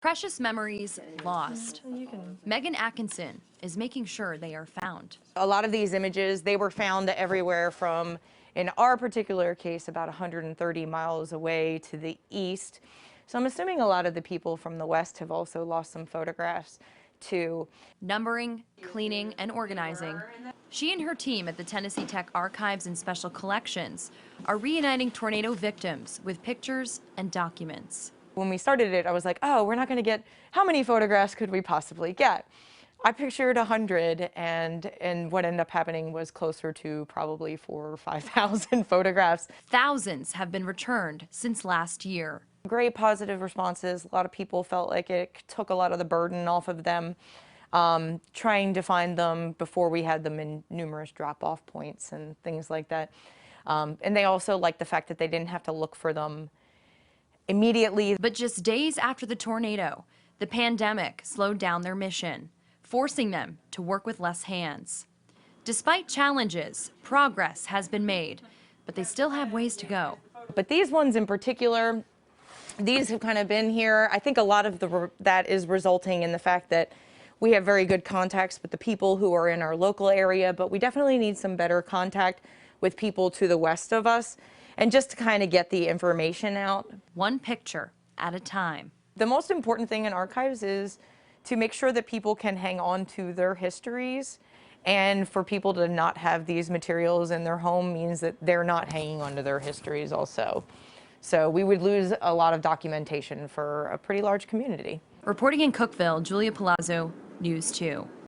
Precious memories lost. Megan Atkinson is making sure they are found. A lot of these images, they were found everywhere from, in our particular case, about 130 miles away to the east. So I'm assuming a lot of the people from the west have also lost some photographs too. Numbering, cleaning, and organizing. She and her team at the Tennessee Tech Archives and Special Collections are reuniting tornado victims with pictures and documents. When we started it, I was like, oh, we're not going to get, how many photographs could we possibly get? I pictured 100, and what ended up happening was closer to probably 4,000 or 5,000 photographs. Thousands have been returned since last year. Great positive responses. A lot of people felt like it took a lot of the burden off of them trying to find them before we had them in numerous drop-off points and things like that. And they also liked the fact that they didn't have to look for them immediately. But just days after the tornado, the pandemic slowed down their mission, forcing them to work with less hands. Despite challenges, progress has been made, but they still have ways to go. But these ones in particular, these have kind of been here. I think a lot of that is resulting in the fact that we have very good contacts with the people who are in our local area, but we definitely need some better contact with people to the west of us, and just to kind of get the information out. One picture at a time. The most important thing in archives is to make sure that people can hang on to their histories, and for people to not have these materials in their home means that they're not hanging on to their histories also. So we would lose a lot of documentation for a pretty large community. Reporting in Cookeville, Julia Palazzo, News 2.